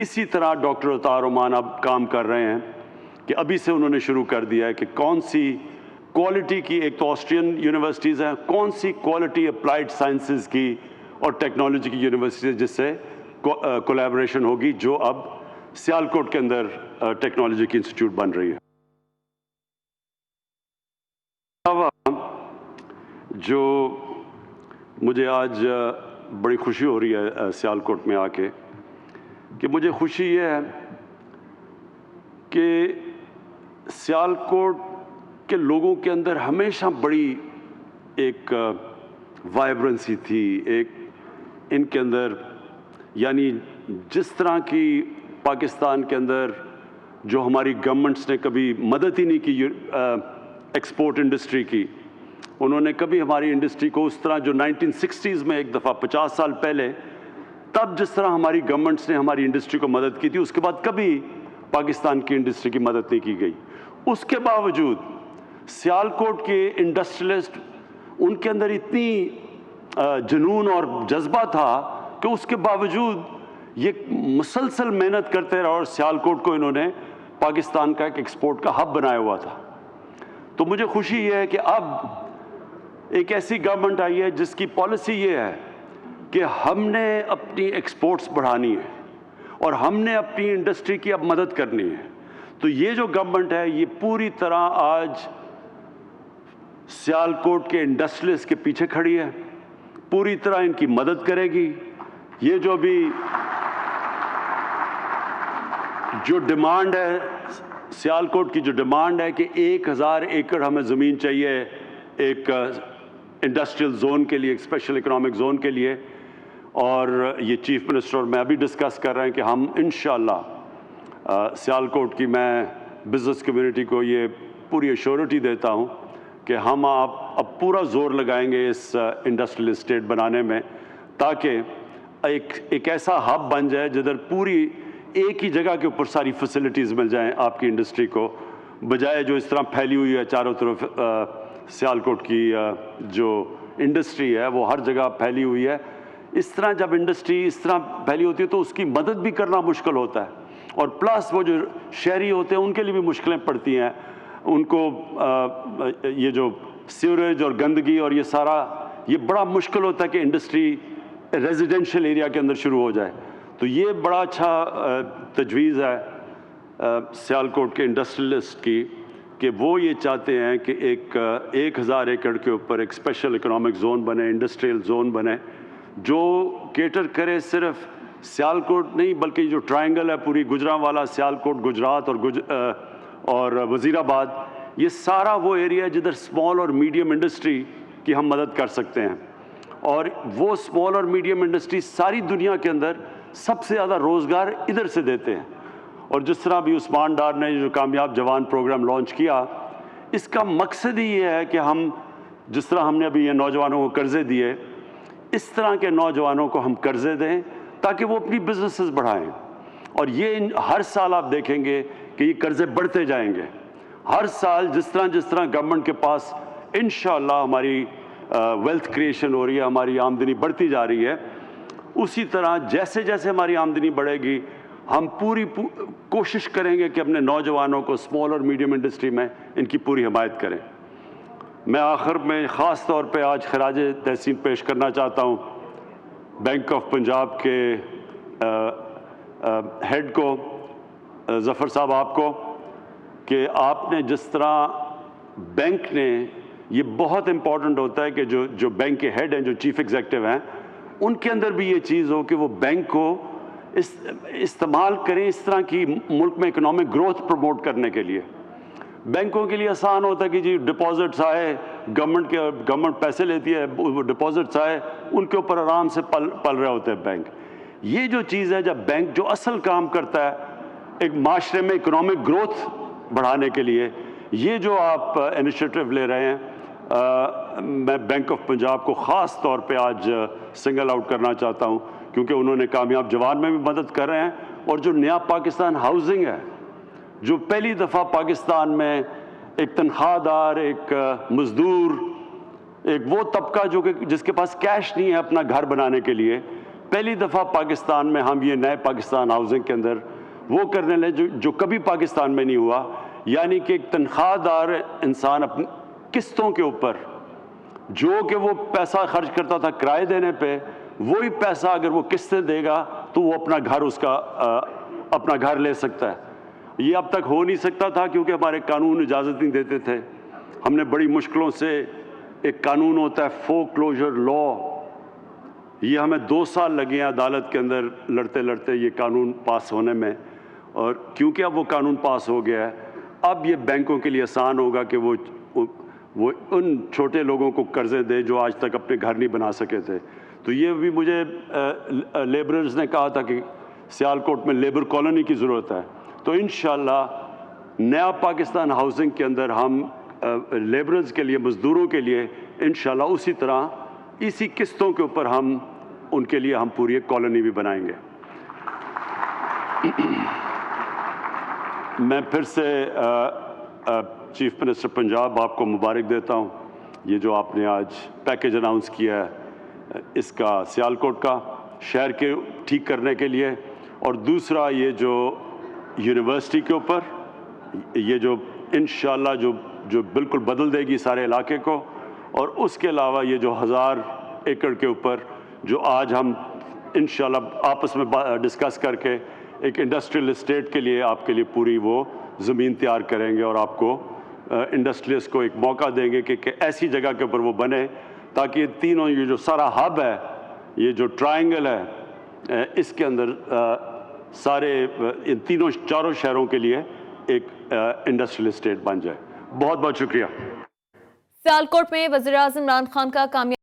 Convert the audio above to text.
इसी तरह डॉक्टर अवतार ओमान अब काम कर रहे हैं कि अभी से उन्होंने शुरू कर दिया है कि कौन सी क्वालिटी की, एक तो ऑस्ट्रियन यूनिवर्सिटीज़ हैं, कौन सी क्वालिटी अप्लाइड साइंसेज की और टेक्नोलॉजी की यूनिवर्सिटीज़ जिससे कोलैबोरेशन होगी, जो अब सियालकोट के अंदर टेक्नोलॉजी की इंस्टीट्यूट बन रही है। जो मुझे आज बड़ी खुशी हो रही है सियालकोट में आके, कि मुझे खुशी ये है कि सियालकोट के लोगों के अंदर हमेशा बड़ी एक वाइब्रेंसी थी, एक इनके अंदर, यानी जिस तरह की पाकिस्तान के अंदर जो हमारी गवर्नमेंट्स ने कभी मदद ही नहीं की एक्सपोर्ट इंडस्ट्री की, उन्होंने कभी हमारी इंडस्ट्री को उस तरह, जो 1960s में एक दफ़ा 50 साल पहले, तब जिस तरह हमारी गवर्नमेंट्स ने हमारी इंडस्ट्री को मदद की थी, उसके बाद कभी पाकिस्तान की इंडस्ट्री की मदद नहीं की गई। उसके बावजूद सियालकोट के इंडस्ट्रियलिस्ट, उनके अंदर इतनी जुनून और जज्बा था कि उसके बावजूद ये मुसलसल मेहनत करते रहे और सियालकोट को इन्होंने पाकिस्तान का एक एक्सपोर्ट का हब बनाया हुआ था। तो मुझे खुशी ये है कि अब एक ऐसी गवर्नमेंट आई है जिसकी पॉलिसी ये है कि हमने अपनी एक्सपोर्ट्स बढ़ानी है और हमने अपनी इंडस्ट्री की अब मदद करनी है। तो ये जो गवर्नमेंट है, ये पूरी तरह आज सियालकोट के इंडस्ट्रियलिस्ट के पीछे खड़ी है, पूरी तरह इनकी मदद करेगी। ये जो भी जो डिमांड है, सियालकोट की जो डिमांड है कि 1000 एकड़ हमें ज़मीन चाहिए एक इंडस्ट्रियल जोन के लिए, एक स्पेशल इकोनॉमिक जोन के लिए, और ये चीफ मिनिस्टर और मैं भी डिस्कस कर रहे हैं कि हम इंशाअल्लाह सियालकोट की, मैं बिज़नेस कम्युनिटी को ये पूरी एश्योरिटी देता हूँ कि हम आप अब पूरा जोर लगाएंगे इस इंडस्ट्रियल एस्टेट बनाने में, ताकि एक ऐसा हब बन जाए जिधर पूरी एक ही जगह के ऊपर सारी फैसिलिटीज़ मिल जाएं आपकी इंडस्ट्री को, बजाय जो इस तरह फैली हुई है चारों तरफ। सियालकोट की जो इंडस्ट्री है वो हर जगह फैली हुई है। इस तरह जब इंडस्ट्री इस तरह फैली होती है तो उसकी मदद भी करना मुश्किल होता है, और प्लस वो जो शहरी होते हैं उनके लिए भी मुश्किलें पड़ती हैं। उनको ये जो सीवरेज और गंदगी और ये सारा, ये बड़ा मुश्किल होता है कि इंडस्ट्री रेजिडेंशियल एरिया के अंदर शुरू हो जाए। तो ये बड़ा अच्छा तजवीज़ है सियालकोट के इंडस्ट्रियलिस्ट की, कि वो ये चाहते हैं कि 1000 एकड़ के ऊपर एक स्पेशल इकोनॉमिक जोन बने, इंडस्ट्रियल जोन बने, जो केटर करे सिर्फ सियालकोट नहीं, बल्कि जो ट्रायंगल है पूरी गुजरांवाला, सियालकोट, गुजरात और वज़ीराबाद, ये सारा वो एरिया है जिधर स्मॉल और मीडियम इंडस्ट्री की हम मदद कर सकते हैं। और वो स्मॉल और मीडियम इंडस्ट्री सारी दुनिया के अंदर सबसे ज़्यादा रोज़गार इधर से देते हैं। और जिस तरह भी उस्मान डार ने जो कामयाब जवान प्रोग्राम लॉन्च किया, इसका मकसद ही ये है कि हम, जिस तरह हमने अभी ये नौजवानों को कर्ज़े दिए, इस तरह के नौजवानों को हम कर्ज़े दें ताकि वो अपनी बिजनेसेस बढ़ाएं। और ये हर साल आप देखेंगे कि ये कर्ज़े बढ़ते जाएंगे हर साल, जिस तरह गवर्नमेंट के पास इंशाअल्लाह हमारी वेल्थ क्रिएशन हो रही है, हमारी आमदनी बढ़ती जा रही है, उसी तरह जैसे जैसे हमारी आमदनी बढ़ेगी हम पूरी कोशिश करेंगे कि अपने नौजवानों को स्मॉल और मीडियम इंडस्ट्री में इनकी पूरी हिमायत करें। मैं आखिर में ख़ास तौर पे आज खराज तहसीन पेश करना चाहता हूँ बैंक ऑफ पंजाब के हेड को, ज़फ़र साहब, आपको, कि आपने जिस तरह बैंक ने, ये बहुत इम्पॉर्टेंट होता है कि जो बैंक के हेड हैं, जो चीफ एग्जीक्यूटिव हैं, उनके अंदर भी ये चीज़ हो कि वो बैंक को इस्तेमाल करें इस तरह की मुल्क में इकोनॉमिक ग्रोथ प्रमोट करने के लिए। बैंकों के लिए आसान होता है कि जी डिपॉजिट्स आए, गवर्नमेंट पैसे लेती है, वो डिपॉजिट्स आए, उनके ऊपर आराम से पल रहे होते हैं बैंक। ये जो चीज़ है, जब बैंक जो असल काम करता है एक माशरे में इकोनॉमिक ग्रोथ बढ़ाने के लिए, ये जो आप इनिशिएटिव ले रहे हैं, मैं बैंक ऑफ पंजाब को ख़ास तौर पे आज सिंगल आउट करना चाहता हूँ, क्योंकि उन्होंने कामयाब जवान में भी मदद कर रहे हैं। और जो नया पाकिस्तान हाउसिंग है, जो पहली दफ़ा पाकिस्तान में एक तनख्वाहदार, एक मज़दूर, एक वो तबका जो कि जिसके पास कैश नहीं है अपना घर बनाने के लिए, पहली दफ़ा पाकिस्तान में हम ये नए पाकिस्तान हाउसिंग के अंदर वो करने लगे जो कभी पाकिस्तान में नहीं हुआ, यानी कि एक तनख्वाहदार इंसान अपनी किस्तों के ऊपर जो कि वो पैसा खर्च करता था किराए देने पे, वही पैसा अगर वो किस्तें देगा तो वो अपना घर ले सकता है। ये अब तक हो नहीं सकता था क्योंकि हमारे कानून इजाज़त नहीं देते थे। हमने बड़ी मुश्किलों से, एक कानून होता है फोरक्लोजर लॉ, ये हमें 2 साल लगे हैं अदालत के अंदर लड़ते लड़ते ये कानून पास होने में, और क्योंकि अब वो कानून पास हो गया है, अब ये बैंकों के लिए आसान होगा कि वो उन छोटे लोगों को कर्ज़े दे जो आज तक अपने घर नहीं बना सके थे। तो ये भी मुझे लेबरर्स ने कहा था कि सियालकोट में लेबर कॉलोनी की ज़रूरत है, तो इंशाअल्लाह नया पाकिस्तान हाउसिंग के अंदर हम लेबरर्स के लिए, मज़दूरों के लिए इंशाअल्लाह उसी तरह इसी किस्तों के ऊपर हम उनके लिए हम पूरी एक कॉलोनी भी बनाएंगे। मैं फिर से चीफ मिनिस्टर पंजाब आपको मुबारक देता हूँ, ये जो आपने आज पैकेज अनाउंस किया है इसका सियालकोट का शहर के ठीक करने के लिए, और दूसरा ये जो यूनिवर्सिटी के ऊपर ये जो इंशाअल्लाह जो बिल्कुल बदल देगी सारे इलाके को, और उसके अलावा ये जो 1000 एकड़ के ऊपर जो आज हम इंशाअल्लाह आपस में डिस्कस करके एक इंडस्ट्रियल एस्टेट के लिए आपके लिए पूरी वो ज़मीन तैयार करेंगे और आपको इंडस्ट्रियलिस्ट को एक मौका देंगे कि ऐसी जगह के ऊपर वो बने ताकि ये तीनों, ये जो सारा हब है, ये जो ट्रायंगल है, इसके अंदर सारे इन तीनों चारों शहरों के लिए एक इंडस्ट्रियल एस्टेट बन जाए। बहुत बहुत शुक्रिया। सियालकोट में वज़ीर-ए-आज़म इमरान खान का कामयाब